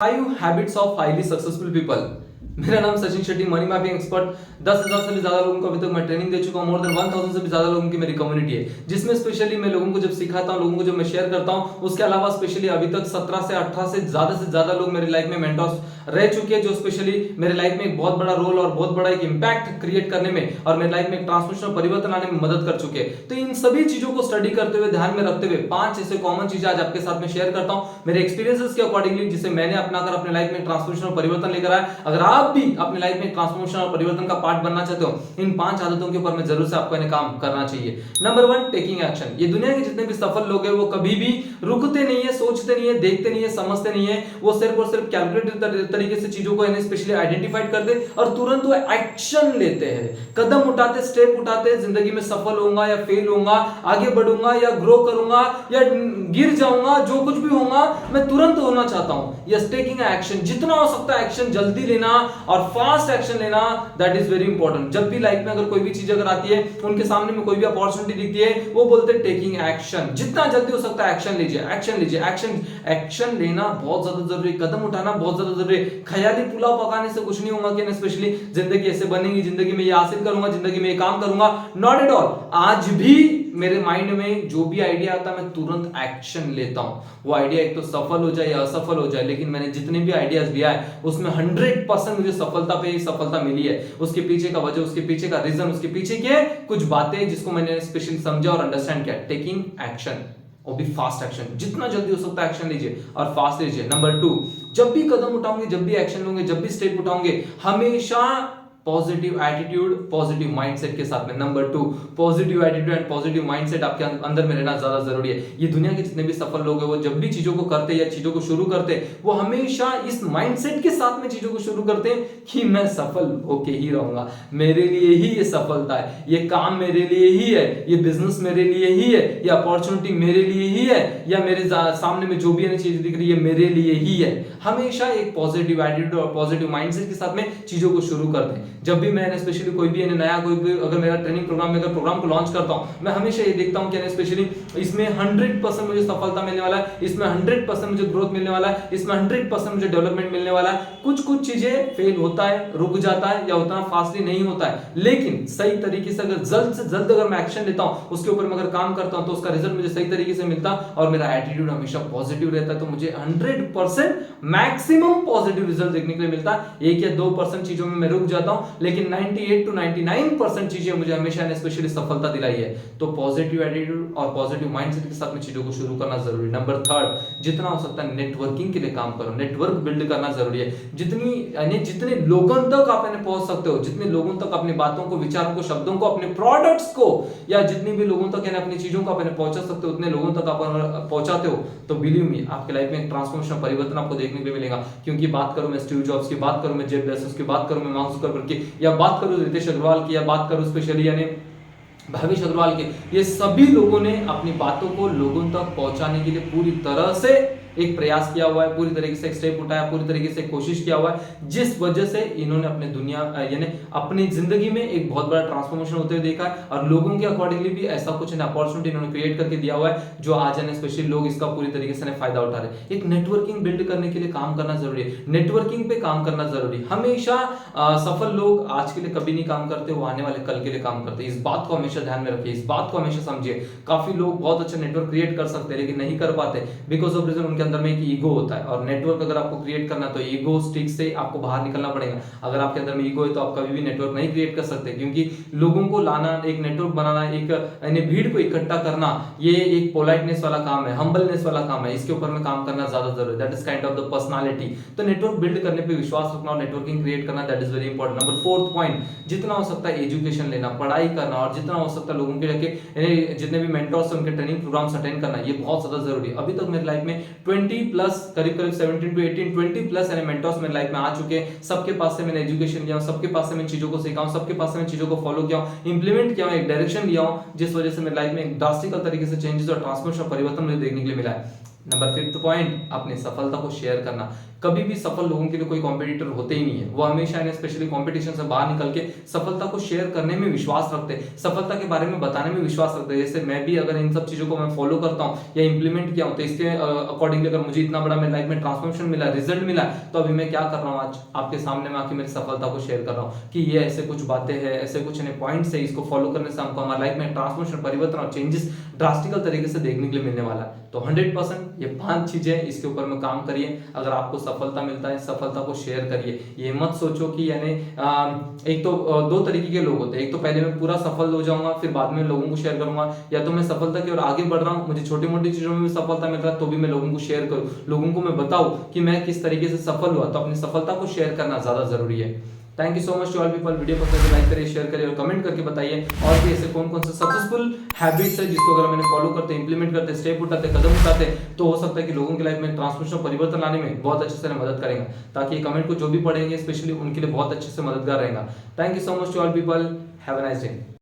5 habits of highly successful people. मेरा नाम Sachin Shetty, money mapping expert. 10,000 से भी ज्यादा लोगों को अभी तक मैं ट्रेनिंग दे चुका हूं। मोर देन 1000 से भी ज्यादा लोगों की मेरी कम्युनिटी है, जिसमें स्पेशली मैं लोगों को जब सिखाता हूं, लोगों को जब मैं शेयर करता हूं, उसके अलावा स्पेशली अभी तक 17 से 18 से ज्यादा लोग मेरी लाइफ में मेंटर्स रह चुके हैं, जो स्पेशली मेरे लाइफ में एक बहुत बड़ा रोल और बहुत बड़ा एक इंपैक्ट क्रिएट करने में और मेरे लाइफ में एक ट्रांसफॉर्मेशन परिवर्तन आने में मदद कर चुके हैं। तो इन सभी चीजों को स्टडी करते हुए, ध्यान में रखते हुए 5 ऐसे कॉमन चीजें आज आपके साथ में शेयर करता हूं मेरे एक्सपीरियंसेस के अकॉर्डिंगली, जिसे मैंने अपनाकर अपने लाइफ में ट्रांसफॉर्मेशन और परिवर्तन लेकर आया। अगर आप भी अपने लाइफ में ट्रांसफॉर्मेशन और परिवर्तन का पार्ट बनना चाहते हो, इन 5 आदतों के ऊपर में जरूर से आपको इन्हें काम करना चाहिए। Number 1, taking action. ये दुनिया के जितने भी सफल लोग हैं, वो कभी भी रुकते नहीं है, सोचते नहीं है, देखते नहीं है, समझते नहीं है। वो सिर्फ और सिर्फ कैलकुलेटेड तरीके से चीजों को स्पेशली आइडेंटिफाइड करते और तुरंत वो एक्शन लेते हैं, कदम उठाते, स्टेप उठाते हैं। जिंदगी में सफल होऊंगा या फेल होऊंगा, आगे बढ़ूंगा या ग्रो करूंगा या गिर जाऊंगा, जो कुछ भी होगा मैं तुरंत होना चाहता हूं। Yes, taking action. जितना हो सकता है एक्शन जल्दी लेना और फास्ट एक्शन लेना, दैट इज वेरी इंपॉर्टेंट। जब भी लाइफ में अगर कोई भी चीज अगर आती है, उनके सामने में कोई भी अपॉर्चुनिटी दिखती है, वो बोलते हैं टेकिंग एक्शन। जितना जल्दी हो सकता है एक्शन लीजिए, एक्शन लीजिए। एक्शन लेना बहुत ज्यादा जरूरी, कदम उठाना बहुत ज्यादा जरूरी। ख्याली पुलाव पकाने से कुछ नहीं होगा कि स्पेशली जिंदगी ऐसे बनेगी, जिंदगी में ये हासिल करूंगा, जिंदगी में ये काम करूंगा, नॉट एट ऑल। आज भी मेरे माइंड में जो भी आइडिया आता है, मैं तुरंत एक्शन लेता हूं। वो आइडिया एक तो सफल हो जाए या असफल हो जाए, लेकिन मैंने जितने भी आइडियाज दिया है, उसमें 100% मुझे सफलता पे ही सफलता मिली है। उसके पीछे का वजह, उसके पीछे का रीजन, उसके पीछे के कुछ बातें जिसको मैंने स्पेशली समझा और अंडरस्टैंड किया। टेकिंग एक्शन, और भी फास्ट एक्शन। जितना जल्दी हो सकता है एक्शन लीजिए और फास्ट लीजिए। नंबर 2, जब भी कदम उठाओगे, जब भी एक्शन लोगे, जब भी स्टेप उठाओगे, हमेशा पॉजिटिव एटीट्यूड, पॉजिटिव माइंडसेट के साथ में। Number 2, positive attitude and positive mindset आपके अंदर में रहना ज्यादा जरूरी है। ये दुनिया के जितने भी सफल लोग हैं, वो जब भी चीजों को करते या चीजों को शुरू करते, वो हमेशा इस माइंडसेट के साथ में चीजों को शुरू करते हैं कि मैं सफल होके ही रहूंगा, मेरे लिए ही ये सफलता है, ये काम मेरे लिए ही है, ये बिजनेस मेरे लिए ही है, ये अपॉर्चुनिटी मेरे लिए ही है, या मेरे सामने में जो भी चीज दिख रही है मेरे लिए ही है। हमेशा एक पॉजिटिव एटीट्यूड और पॉजिटिव माइंडसेट के साथ में चीजों को शुरू करते हैं। जब भी मैं स्पेशली कोई भी नया कोई भी अगर मेरा ट्रेनिंग प्रोग्राम में अगर प्रोग्राम को लॉन्च करता हूं, मैं हमेशा ये देखता हूं कि स्पेशली इसमें 100% मुझे सफलता मिलने वाला है, इसमें 100% मुझे ग्रोथ मिलने वाला है, इसमें 100% मुझे डेवलपमेंट मिलने वाला है। कुछ चीजें फेल होता है, रुक जाता है, या उतना फास्टली नहीं होता है, लेकिन सही तरीके से अगर जल्द से जल्द अगर मैं एक्शन लेता हूं, उसके ऊपर मैं अगर काम करता हूं, तो उसका रिजल्ट मुझे सही तरीके से मिलता और मेरा एटीट्यूड हमेशा पॉजिटिव रहता है, तो मुझे 100% मैक्सिमम पॉजिटिव रिजल्ट देखने के लिए मिलता है। 1 या 2% चीजों में मैं रुक जाता हूं, लेकिन 98 to 99% चीजें मुझे हमेशा स्पेशली सफलता दिलाई है। तो पॉजिटिव एटीट्यूड और पॉजिटिव माइंडसेट के साथ में चीजों को शुरू करना जरूरी है। नंबर 3, जितना हो सकता है नेटवर्किंग के लिए काम करो, नेटवर्क बिल्ड करना जरूरी है। जितने लोगों तक आप पहुंच सकते हो, जितने लोगों तक अपनी बातों को, विचारों को, शब्दों को, अपने प्रोडक्ट्स को, या जितनी भी लोगों तक अपनी चीजों को पहुंचा सकते हो, उतने लोगों तक आप पहुंचाते हो, तो बिलीव मी, आपके लाइफ में एक ट्रांसफॉर्मेशन, परिवर्तन आपको देखने को मिलेगा। क्योंकि बात करूं मैं स्टीव जॉब्स की, बात करूं मैं जेफ बेजोस की, बात करूं मैं मार्क जुकरबर्ग की, या बात करूं रितेश अग्रवाल की, या बात करूं स्पेशली भविष्य अग्रवाल के, ये सभी लोगों ने अपनी बातों को लोगों तक पहुंचाने के लिए पूरी तरह से एक प्रयास किया हुआ है, पूरी तरीके से एक स्टेप उठाया, पूरी तरीके से कोशिश किया हुआ है, जिस वजह से इन्होंने अपने दुनिया यानी अपनी जिंदगी में एक बहुत बड़ा ट्रांसफॉर्मेशन होते हुए देखा है, और लोगों के अकॉर्डिंगली भी ऐसा कुछ अपॉर्चुनिटी इन्होंने क्रिएट करके दिया हुआ है, जो आज स्पेशली लोग इसका पूरी तरीके से फायदा उठा रहे हैं। एक नेटवर्किंग बिल्ड करने के लिए काम करना जरूरी है, नेटवर्किंग पे काम करना जरूरी है। हमेशा सफल लोग आज के लिए कभी नहीं काम करते, वो आने वाले कल के लिए काम करते हैं। इस बात को हमेशा ध्यान में रखिए, इस बात को हमेशा समझिए। काफी लोग बहुत अच्छा नेटवर्क क्रिएट कर सकते हैं, लेकिन नहीं कर पाते बिकॉज ऑफ रीजन उनके अंदर में एक ईगो होता है। और नेटवर्क अगर आपको क्रिएट करना है, तो ईगो स्टिक से आपको बाहर निकलना पड़ेगा। अगर आपके अंदर में ईगो है, तो आप कभी भी नेटवर्क नहीं क्रिएट कर सकते, क्योंकि लोगों को लाना, एक नेटवर्क बनाना, एक भीड़ को इकट्ठा करना, ये एक पोलाइटनेस वाला काम है, हम्बलनेस वाला काम है। इसके ऊपर में काम करना ज्यादा जरूरी है। That is kind of the personality. तो नेटवर्क बिल्ड करने पे विश्वास रखना और नेटवर्किंग क्रिएट करना, that is very important. Number 4 point, जितना हो सकता है एजुकेशन लेना, पढ़ाई करना, और जितना हो सकता है लोगों के जाके जितने भी मेंटर्स हैं उनके ट्रेनिंग प्रोग्राम्स अटेंड करना, ये बहुत ज्यादा जरूरी है। अभी तक मेरी लाइफ में 20+ करीब 17 to 18 20+ मेंटर्स मेरे लाइफ में आ चुके हैं। सबके पास से मैंने एजुकेशन लिया हूं, सबके पास से मैं चीजों को सीखा हूं, सबके पास से मैं चीजों को फॉलो किया हूं, इंप्लीमेंट किया हूं, एक डायरेक्शन लिया हूं, जिस वजह से मेरी लाइफ में एक ड्रास्टिकल तरीके से चेंजेस और ट्रांसफॉर्मेशन, परिवर्तन मुझे देखने के लिए मिला है। नंबर 5th पॉइंट, अपनी सफलता को शेयर करना। कभी भी सफल लोगों के लिए कोई कॉम्पिटिटर होते ही नहीं है, वो हमेशा स्पेशली कॉम्पिटिशन से बाहर निकल के सफलता को शेयर करने में विश्वास रखते हैं, सफलता के बारे में बताने में विश्वास रखते हैं। जैसे मैं भी अगर इन सब चीजों को मैं फॉलो करता हूँ या इंप्लीमेंट किया हूँ, तो इसके अकॉर्डिंगली अगर मुझे इतना बड़ा मेरी लाइफ में ट्रांसफॉर्मेशन मिला, रिजल्ट मिला, तो अभी मैं क्या कर रहा हूँ, आज आपके सामने में आके मेरी सफलता को शेयर कर रहा हूँ कि ये ऐसे कुछ बातें हैं, ऐसे कुछ पॉइंट्स है, इसको फॉलो करने से हमको हमारी लाइफ में ट्रांसफॉर्मेशन, परिवर्तन और चेंजेस ड्रास्टिकल तरीके से देखने के लिए मिलने वाला है। तो 100% ये 5 चीजें, इसके ऊपर में काम करिए। अगर आपको सफलता मिलता है, सफलता को शेयर करिए। ये मत सोचो कि एक तो दो तरीके के लोग होते हैं, एक तो पहले मैं पूरा सफल हो जाऊंगा फिर बाद में लोगों को शेयर करूंगा, या तो मैं सफलता की ओर आगे बढ़ रहा हूं, मुझे छोटी मोटी चीजों में भी सफलता मिल रहा है तो भी मैं लोगों को शेयर करूं, लोगों को मैं बताऊं कि मैं किस तरीके से सफल हुआ। तो अपनी सफलता को शेयर करना ज्यादा जरूरी है। Thank you so much to all people. Video पसंद है लाइक करिए, शेयर करिए और कमेंट करके बताइए और भी ऐसे कौन कौन से सक्सेसफुल हैबिट्स है जिसको अगर मैंने फॉलो करते, इंप्लीमेंट करते, स्टेप उठाते, कदम उठाते, तो हो सकता है कि लोगों की लाइफ में ट्रांसफॉर्मेशन, परिवर्तन लाने में बहुत अच्छे से मदद करेंगे, ताकि ये कमेंट को जो भी पढ़ेंगे स्पेशली उनके लिए बहुत अच्छे से मददगार रहेगा। Thank you so much to all people. Have a nice day.